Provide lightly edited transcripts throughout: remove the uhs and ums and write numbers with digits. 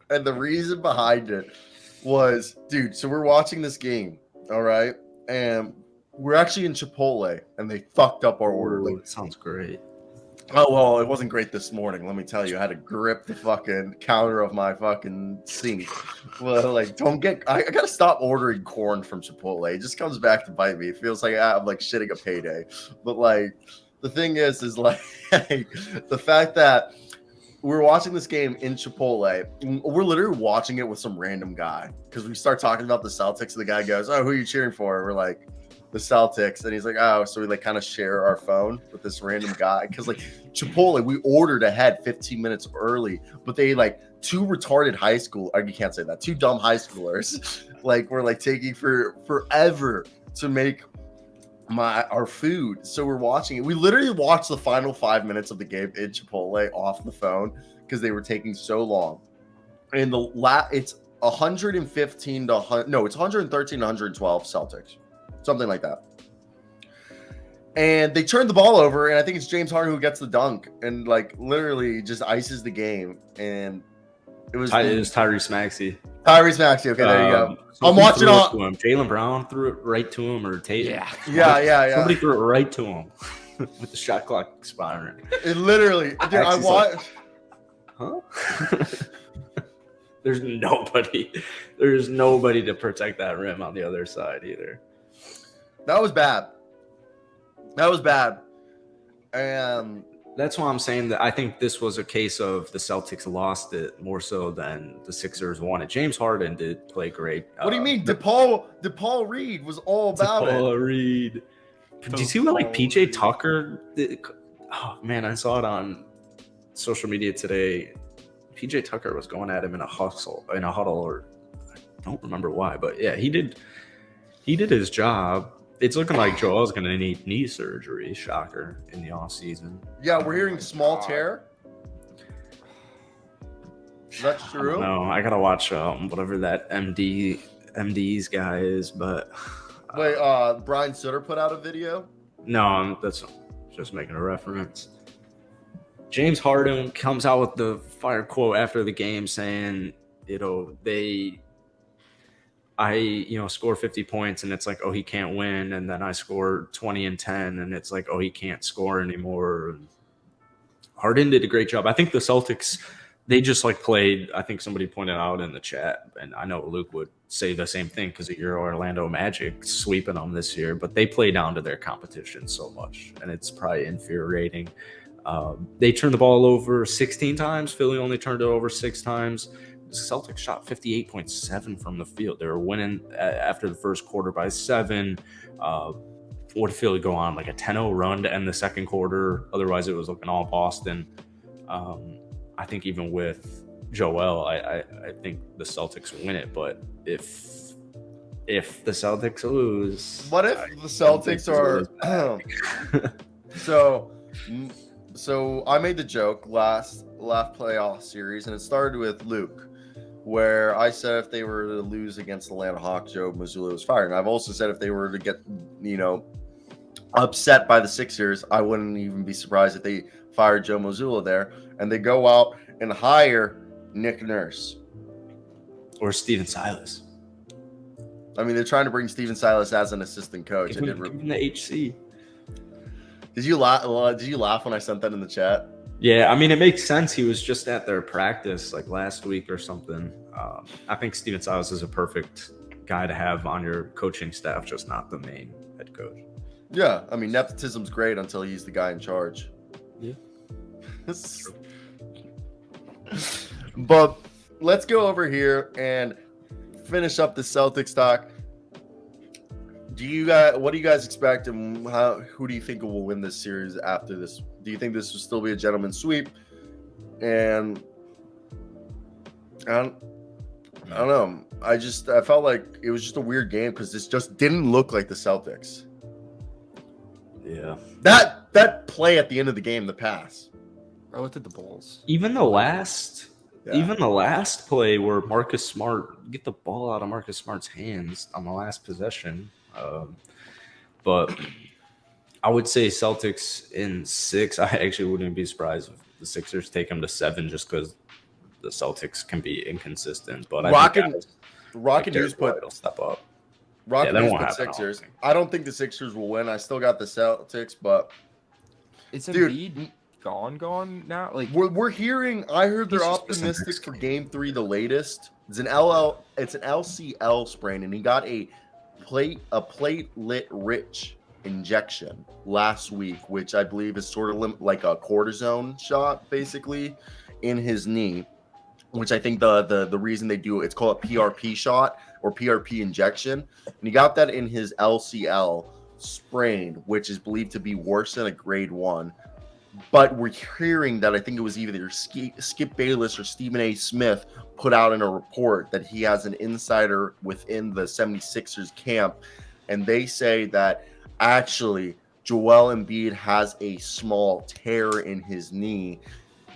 And the reason behind it was, dude, so we're watching this game, all right? And we're actually in Chipotle, and they fucked up our order. Ooh, Like, it sounds great. oh, well, it wasn't great this morning. Let me tell you, I had to grip the fucking counter of my fucking sink. Well, like, I gotta stop ordering corn from Chipotle. It just comes back to bite me. It feels like I'm like shitting a payday. But like, the thing is like, the fact that we're watching this game in Chipotle. We're literally watching it with some random guy because we start talking about the Celtics, and the guy goes, "Oh, who are you cheering for?" We're like, "The Celtics," and he's like, "Oh," so we like kind of share our phone with this random guy because like Chipotle, we ordered ahead 15 minutes early, but they like two retarded high school, or you can't say that, two dumb high schoolers, like were like taking forever to make our food. So we're watching it. We literally watched the final 5 minutes of the game in Chipotle off the phone because they were taking so long. And it's 115 to 100, no, it's 113 to 112 Celtics, something like that. And they turned the ball over, and I think it's James Harden who gets the dunk and like literally just ices the game. And it was Tyrese Maxey. Tyrese Maxey. Okay, there you go. So I'm watching on him. Jaylen Brown threw it right to him, or Tate. Yeah. Somebody threw it right to him with the shot clock expiring. It literally, dude, I watched. Huh? There's nobody to protect that rim on the other side either. That was bad. And that's why I'm saying that I think this was a case of the Celtics lost it more so than the Sixers won it. James Harden did play great. What do you mean? DePaul Reed was all about DePaul Reed. Did you see what like PJ Tucker did? Oh man, I saw it on social media today. PJ Tucker was going at him in a huddle, or I don't remember why, but yeah, he did his job. It's looking like Joel's going to need knee surgery, shocker, in the offseason. Yeah, we're hearing small tear. That's true. No, I got to watch whatever that MD's guy is, but... Wait, Brian Sutter put out a video? No, that's just making a reference. James Harden comes out with the fire quote after the game saying, I score 50 points and it's like, oh, he can't win. And then I score 20 and 10 and it's like, oh, he can't score anymore. Harden did a great job. I think the Celtics, they just like played, I think somebody pointed out in the chat, and I know Luke would say the same thing because of your Orlando Magic sweeping them this year, but they play down to their competition so much and it's probably infuriating. They turned the ball over 16 times. Philly only turned it over 6 times. The Celtics shot 58.7 from the field. They were winning after the first quarter by 7. What did Philly go on? Like a 10-0 run to end the second quarter. Otherwise, it was looking all Boston. I think even with Joel, I think the Celtics win it. But if the Celtics lose... What if the Celtics are... So I made the joke last playoff series, and it started with Luke, where I said if they were to lose against the Atlanta Hawks, Joe Mazzulla was fired. And I've also said if they were to get, upset by the Sixers, I wouldn't even be surprised if they fired Joe Mazzulla there, and they go out and hire Nick Nurse. Or Steven Silas. I mean, they're trying to bring Steven Silas as an assistant coach. Give him the HC. Did you laugh when I sent that in the chat? Yeah, I mean, it makes sense. He was just at their practice like last week or something. I think Steven Silas is a perfect guy to have on your coaching staff, just not the main head coach. Yeah, I mean, nepotism's great until he's the guy in charge. Yeah. But let's go over here and finish up the Celtics talk. What do you guys expect, and who do you think will win this series after this? Do you think this will still be a gentleman's sweep? And I don't know. I felt like it was just a weird game because this just didn't look like the Celtics. Yeah. That play at the end of the game, the pass. I looked at the Bulls. Even the last play where Marcus Smart get the ball out of Marcus Smart's hands on the last possession. But I would say Celtics in 6. I actually wouldn't be surprised if the Sixers take them to 7 just because the Celtics can be inconsistent. But Rock and News will step up. Rock and News won't put happen, Sixers. I don't think the Sixers will win. I still got the Celtics, but Is dude, Embiid gone now? Like we're hearing. I heard they're He's just missing optimistic next for game. Game 3, the latest. It's an LCL sprain, and he got a platelet rich injection last week, which I believe is sort of like a cortisone shot, basically, in his knee. Which I think the reason they do it's called a PRP shot or PRP injection, and he got that in his LCL sprain, which is believed to be worse than a grade 1. But we're hearing that I think it was either Skip Bayless or Stephen A. Smith put out in a report that he has an insider within the 76ers camp, and they say that actually Joel Embiid has a small tear in his knee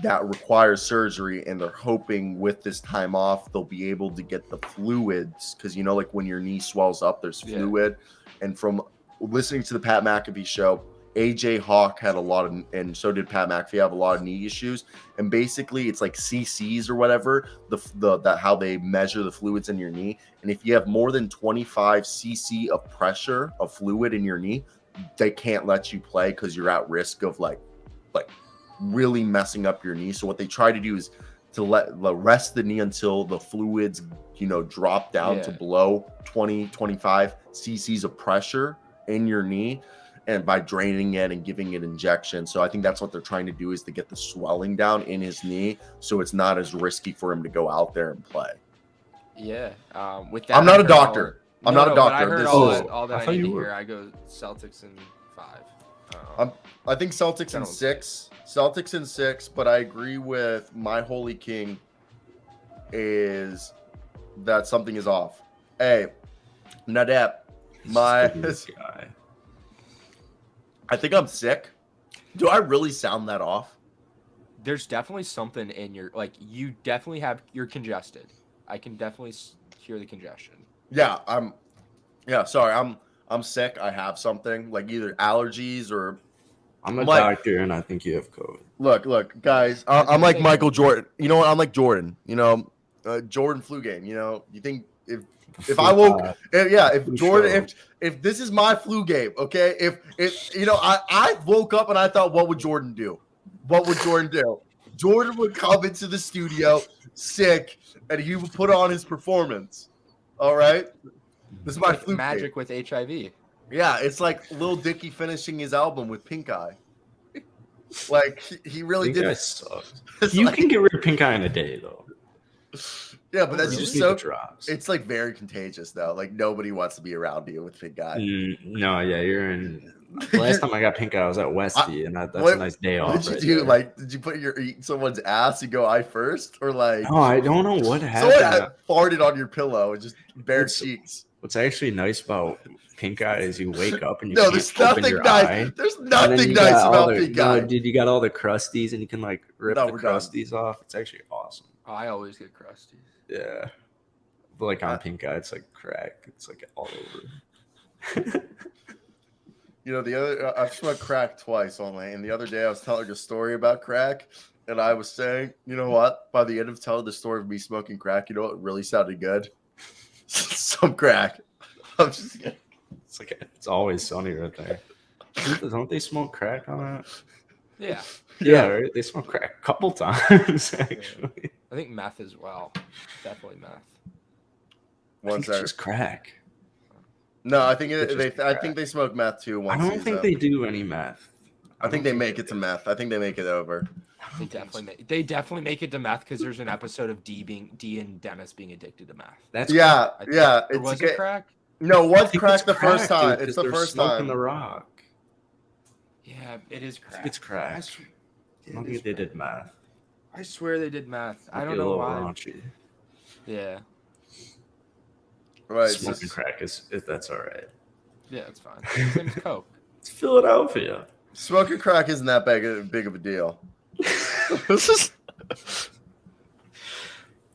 that requires surgery, and they're hoping with this time off they'll be able to get the fluids, because like when your knee swells up there's fluid. And from listening to the Pat McAfee show, AJ Hawk had a lot of, and so did Pat McAfee, have a lot of knee issues, and basically it's like cc's or whatever, that how they measure the fluids in your knee, and if you have more than 25 cc of pressure of fluid in your knee, they can't let you play because you're at risk of like really messing up your knee. So what they try to do is to rest the knee until the fluids drop down to below 25 cc's of pressure in your knee, and by draining it and giving it injections. So I think that's what they're trying to do, is to get the swelling down in his knee so it's not as risky for him to go out there and play. With that, I'm not a doctor. I'm not a doctor. I heard all that I need to hear. I go Celtics in 5. I think Celtics in 6. Celtics in 6, but I agree with my holy king is that something is off. Hey, Nadep, guy. I think I'm sick. Do I really sound that off? There's definitely something in your, you definitely you're congested. I can definitely hear the congestion. Yeah, sorry. I'm sick. I have something like either allergies or I'm a doctor, and I think you have COVID. Look, guys. I'm like Michael Jordan. You know what? I'm like Jordan. Jordan flu game. You think if I woke, if Jordan, if this is my flu game, okay? If I woke up and I thought, what would Jordan do? What would Jordan do? Jordan would come into the studio sick, and he would put on his performance. All right, this is my flu magic game. with HIV. Yeah, it's like Lil Dicky finishing his album with Pink Eye. Like he really did. You can get rid of Pink Eye in a day, though. Yeah, but that's just so. Drops. It's like very contagious, though. Like nobody wants to be around you with Pink Eye. No, yeah, you're in. Last time I got Pink Eye, I was at Westy, and that's a nice day off. What did you do? There. Did you put your eating someone's ass and go eye first, or like? No, I don't know what happened. Someone farted on your pillow and just bare cheeks. What's actually nice about Pink Eye is you wake up and you there's nothing nice. There's nothing nice about Pink Eye. Dude, you got all the crusties, and you can rip the crusties off. It's actually awesome. I always get crusties. Yeah, but on Pink Eye, it's like crack. It's all over. I've smoked crack twice only, and the other day I was telling a story about crack, and I was saying, you know what? By the end of telling the story of me smoking crack, you know what really sounded good? Some crack. I'm just kidding. It's always sunny right there. Don't they smoke crack on that? Yeah. Yeah, right? They smoke crack a couple times, actually. I think meth as well. Definitely meth. It's just crack. No, I think I think they smoke meth too. I don't think they do any meth. I think they make it to meth. I think they make it over. They definitely make it to meth because there's an episode of D and Dennis being addicted to meth. That's yeah. Was it crack? No, it was crack the first time. It's the first time. The rock. Yeah, it is crack. It's crack. I don't think they did math. I swear they did math. I don't know why. Raunchy. Yeah. Right. Smoking crack is that's all right. Yeah, it's fine. Same as Coke. It's Philadelphia. Smoking crack isn't that big of a deal.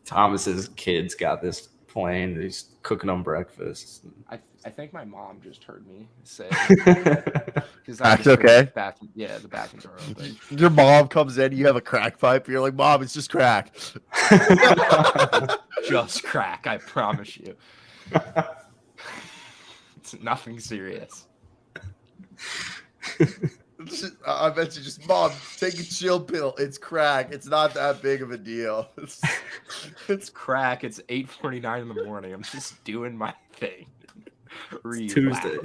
Thomas's kids got this plane. He's cooking them breakfast. I think my mom just heard me say. Because Crack's okay? Yeah, the bathrooms are open. Your mom comes in, you have a crack pipe. You're like, Mom, it's just crack. Just crack, I promise you. It's nothing serious. I bet you just, Mom, take a chill pill. It's crack. It's not that big of a deal. It's crack. It's 8:49 in the morning. I'm just doing my thing. Tuesday.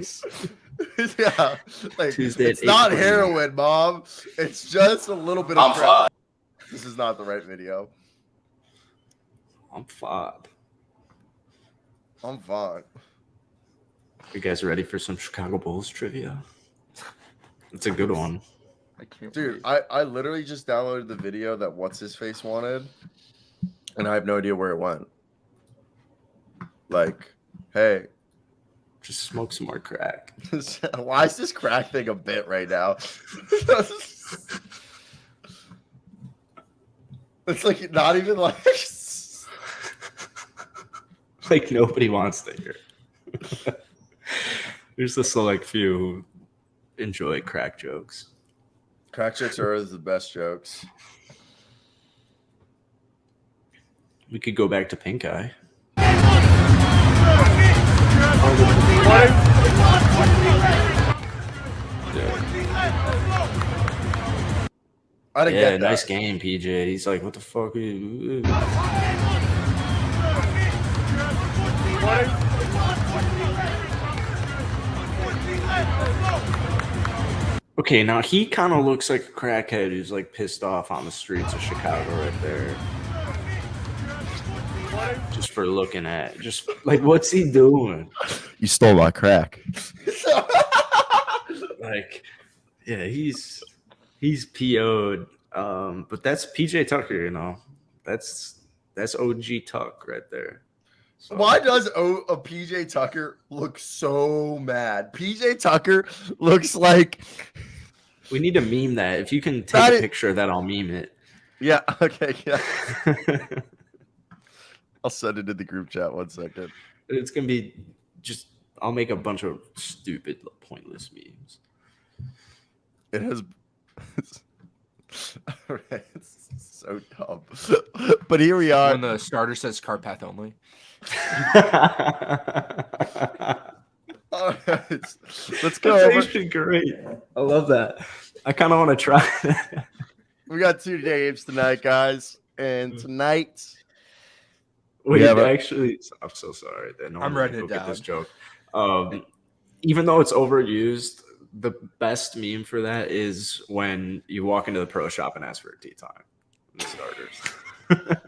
Yeah, like Tuesday it's at not 8:49. heroin, Mom. It's just a little bit of crack. This is not the right video. I'm fine. I'm fine. You guys ready for some Chicago Bulls trivia? It's a good one. I can't Dude, wait. I literally just downloaded the video that what's his face wanted, and I have no idea where it went. Like, hey, Just smoke some more crack. why is this crack thing a bit right now? It's like not even like. Like nobody wants to hear. There's a select few who enjoy crack jokes. Crack jokes are always the best jokes. We could go back to Pink Eye. I didn't Yeah, get that. nice game, PJ. He's like, what the fuck are you? Okay, now he kind of looks like a crackhead who's like pissed off on the streets of Chicago right there. Just for looking at, just like, what's he doing? You stole my crack. Like, yeah, he's PO'd. But that's PJ Tucker, you know. That's OG Tuck right there. So, Why does a PJ Tucker look so mad? PJ Tucker looks like. we need to meme that. If you can take That a is- picture of that, I'll meme it. Yeah. Okay. Yeah. I'll send it in the group chat 1 second. It's gonna be just. I'll make a bunch of stupid, pointless memes. It has. Alright, it's so dumb. But here we are. When the starter says Carpath only. Alright, let's go That's over. actually great. I love that. I kind of want to try that. We got 2 games tonight, guys, and tonight. Wait, Yeah, but- actually, I'm so sorry. I'm writing it Get this down. joke. Even though it's overused, the best meme for that is when you walk into the pro shop and ask for a tea time. The starters.